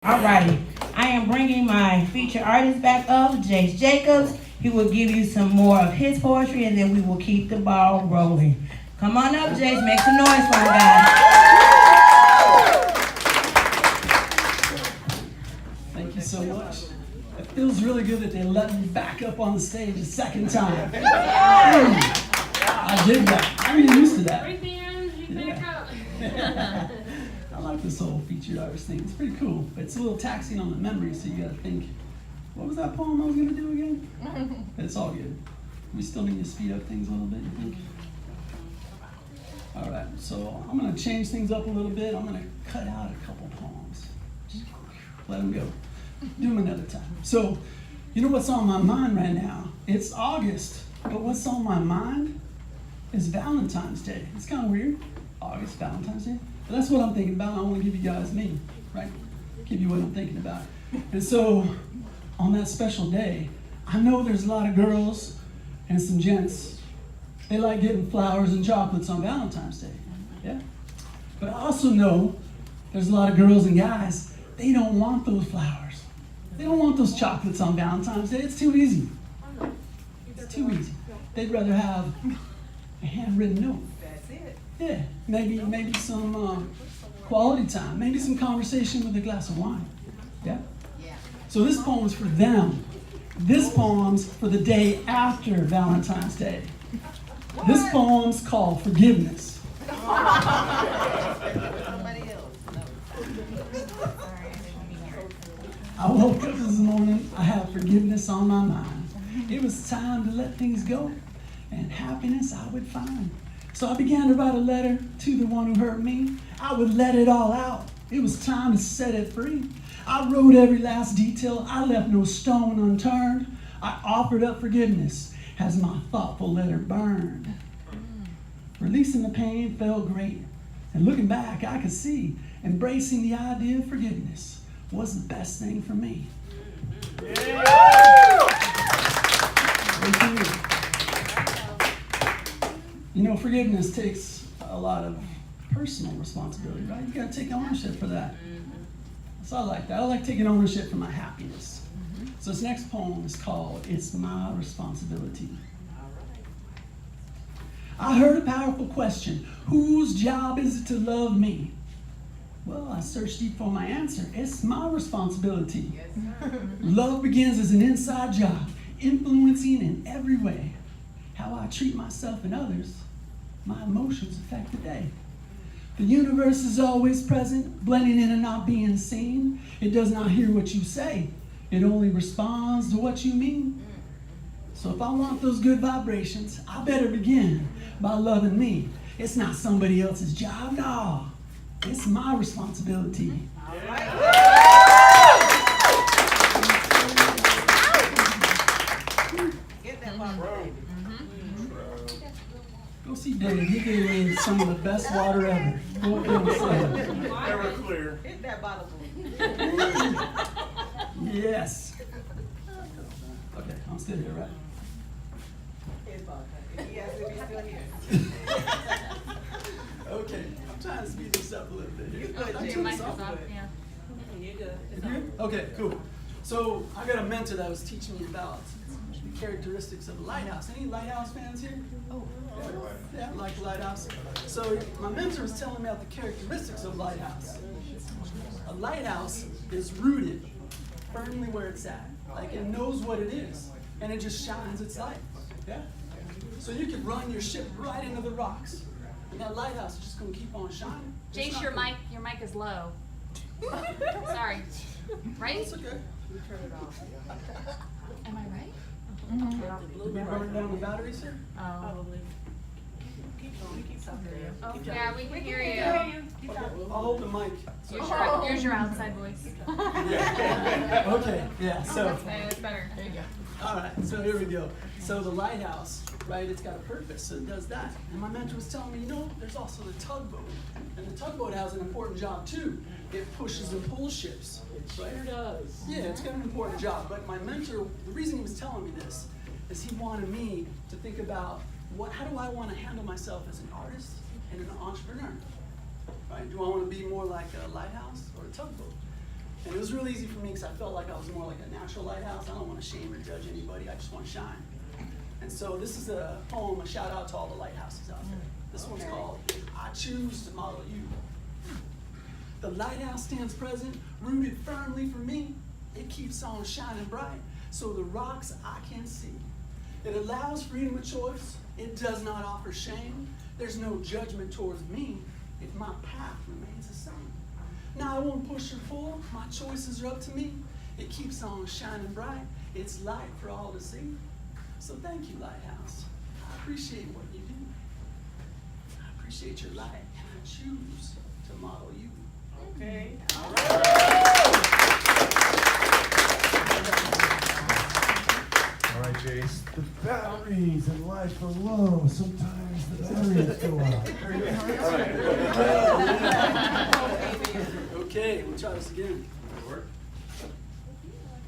Alrighty, I am bringing my featured artist back up, Jace Jacobs. He will give you some more of his poetry, and then we will keep the ball rolling. Come on up, Jace. Make some noise for him, guys. Thank you so much. It feels really good that they let me back up on the stage a second time. I dig that. I'm used to that. Right there, you back up. I like this whole featured artist thing. It's pretty cool. It's a little taxing on the memory, so you gotta think, what was that poem I was gonna do again? It's all good. We still need to speed up things a little bit, you think? All right, so I'm gonna change things up a little bit. I'm gonna cut out a couple poems. Just let them go. Do them another time. So, you know what's on my mind right now? It's August, but what's on my mind is Valentine's Day. It's kind of weird. August, Valentine's Day. But that's what I'm thinking about. I want to give you guys me, right? Give you what I'm thinking about. And so, on that special day, I know there's a lot of girls and some gents. They like getting flowers and chocolates on Valentine's Day. Yeah? But I also know there's a lot of girls and guys, they don't want those flowers. They don't want those chocolates on Valentine's Day. It's too easy. It's too easy. They'd rather have a handwritten note. That's it. Yeah, maybe some quality time, maybe some conversation with a glass of wine. Yeah? Yeah. So this poem's for them. This poem's for the day after Valentine's Day. This poem's called Forgiveness. Somebody else. I woke up this morning, I had forgiveness on my mind. It was time to let things go, and happiness I would find. So I began to write a letter to the one who hurt me. I would let it all out. It was time to set it free. I wrote every last detail. I left no stone unturned. I offered up forgiveness as my thoughtful letter burned. Releasing the pain felt great. And looking back, I could see embracing the idea of forgiveness was the best thing for me. You know, forgiveness takes a lot of personal responsibility, right? You gotta take ownership for that. So I like that. I like taking ownership for my happiness. So this next poem is called It's My Responsibility. I heard a powerful question. Whose job is it to love me? Well, I searched deep for my answer. It's my responsibility. Love begins as an inside job, influencing in every way. How I treat myself and others, my emotions affect the day. The universe is always present, blending in and not being seen. It does not hear what you say. It only responds to what you mean. So if I want those good vibrations, I better begin by loving me. It's not somebody else's job, no. It's my responsibility. Get that bottle. Go see Dave. He gave me some of the best water ever. Go up there and say Never clear. Hit that bottle. yes. Okay, I'm still here, right? His bottle. Yes, if he's still here. Okay, I'm trying to speed this up a little bit. You good, I'm Jay. turning Mic this is off. off, yeah. You good. You good? Okay, cool. So I got a mentor that was teaching me about the characteristics of a lighthouse. Any lighthouse fans here? Oh, yeah, I like a lighthouse. So my mentor was telling me about the characteristics of a lighthouse. A lighthouse is rooted firmly where it's at. Like it knows what it is, and it just shines its light. Yeah. So you can run your ship right into the rocks, and that lighthouse is just gonna keep on shining. It's Jace, not your gonna- mic is low. Sorry. Right? It's okay. Am I right? Did we burn down the batteries here? Oh. Keep going. Keep talking. Oh, yeah, we can hear you. Okay, I'll hold the mic. Here's your outside voice. Okay, yeah, so, It's better. There you go. all right, so here we go. So the lighthouse, right, it's got a purpose, so it does that. And my mentor was telling me, you know, there's also the tugboat. And the tugboat has an important job too. It pushes and pulls ships, right? It sure does. Yeah, it's got an important job. But my mentor, the reason he was telling me this is he wanted me to think about how do I want to handle myself as an artist and an entrepreneur? Right? Do I want to be more like a lighthouse or a tugboat? And it was really easy for me because I felt like I was more like a natural lighthouse. I don't want to shame or judge anybody. I just want to shine. And so this is a poem, a shout out to all the lighthouses out there. This one's called I Choose to Model You. The lighthouse stands present, rooted firmly for me. It keeps on shining bright, so the rocks I can see. It allows freedom of choice. It does not offer shame. There's no judgment towards me if my path remains the same. Now I won't push or pull. My choices are up to me. It keeps on shining bright. It's light for all to see. So thank you, Lighthouse. I appreciate what you do. I appreciate your light, and I choose to model you. Okay. All right, Jace. The batteries in life are low. Sometimes the batteries go out. Okay, we'll try this again.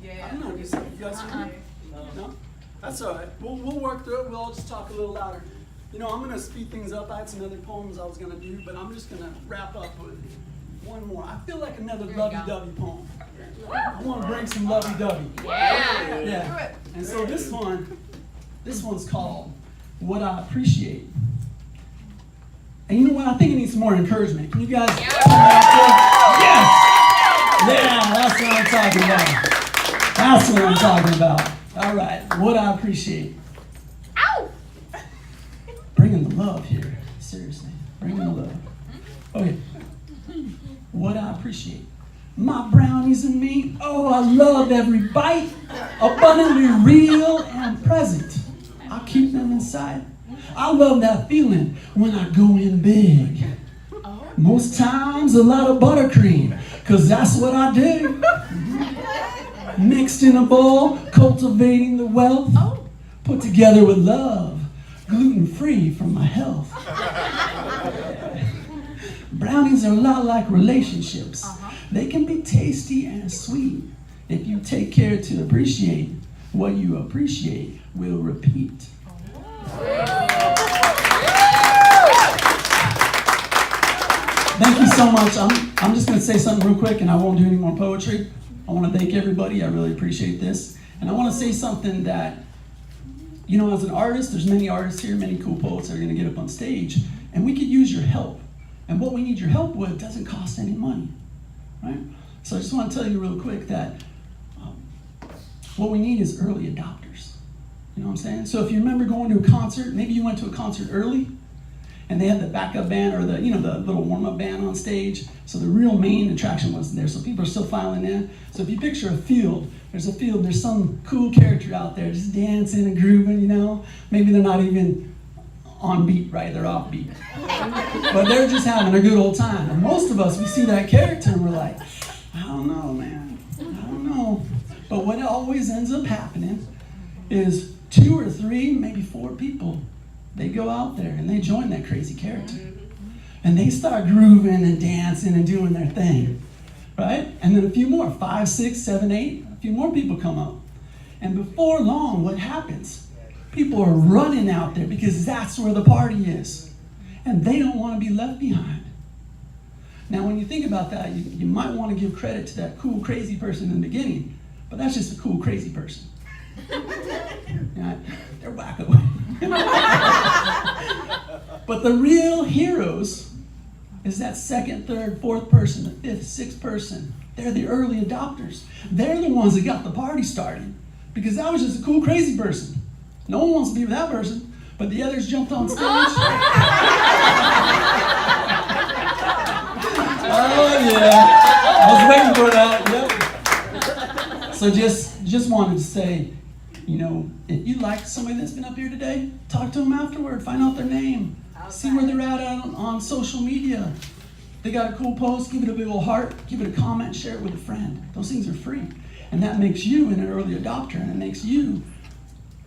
I don't know. You guys hear me? No? That's all right. We'll work through it. We'll all just talk a little louder. You know, I'm going to speed things up. I had some other poems I was going to do, but I'm just going to wrap up with one more. I feel like another lovey-dovey poem. I want to bring some lovey-dovey. Yeah. And so this one's called What I Appreciate. And you know what? I think it needs some more encouragement. Can you guys come out there? Yes! Yeah, that's what I'm talking about. That's what I'm talking about. All right, what I appreciate. Ow! Bringing the love here. Seriously, bringing the love. Okay. What I appreciate. My brownies and me. Oh, I love every bite. Abundantly real and present. I keep them inside. I love that feeling when I go in big. Most times a lot of buttercream, because that's what I do. Mixed in a bowl, cultivating the wealth. Put together with love, gluten-free for my health. Brownies are a lot like relationships. They can be tasty and sweet. If you take care to appreciate, what you appreciate will repeat. Thank you so much. I'm just going to say something real quick and I won't do any more poetry. I want to thank everybody. I really appreciate this. And I want to say something that, you know, as an artist, there's many artists here, many cool poets that are going to get up on stage, and we could use your help. And what we need your help with doesn't cost any money, right? So I just want to tell you real quick that what we need is early adopters. You know what I'm saying? So if you remember going to a concert, maybe you went to a concert early, and they had the backup band or the little warm-up band on stage. So the real main attraction wasn't there. So people are still filing in. So if you picture a field, there's some cool character out there just dancing and grooving, you know. Maybe they're not even on beat, right? They're off beat. But they're just having a good old time. And most of us, we see that character and we're like, I don't know, man. I don't know. But what always ends up happening is 2 or 3, maybe 4 people, they go out there and they join that crazy character. And they start grooving and dancing and doing their thing, right? And then a few more, 5, 6, 7, 8, a few more people come up. And before long, what happens? People are running out there because that's where the party is. And they don't want to be left behind. Now, when you think about that, you might want to give credit to that cool, crazy person in the beginning, but that's just a cool, crazy person. Yeah, they're whack away. But the real heroes is that 2nd, 3rd, 4th person, the 5th, 6th person. They're the early adopters. They're the ones that got the party started because that was just a cool, crazy person. No one wants to be with that person, but the others jumped on stage. Oh yeah, I was waiting for that. Yep. So just wanted to say, you know, if you like somebody that's been up here today, talk to them afterward, find out their name, see where they're at on social media. They got a cool post, give it a big old heart, give it a comment, share it with a friend. Those things are free. And that makes you an early adopter, and it makes you,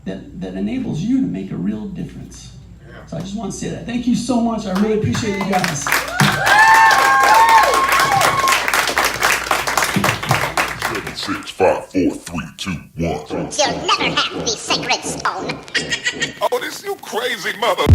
that enables you to make a real difference. So I just want to say that. Thank you so much. I really appreciate you guys. 7, 6, 5, 4, 3, 2, 1. You'll never have the sacred stone. Oh, this you crazy mother.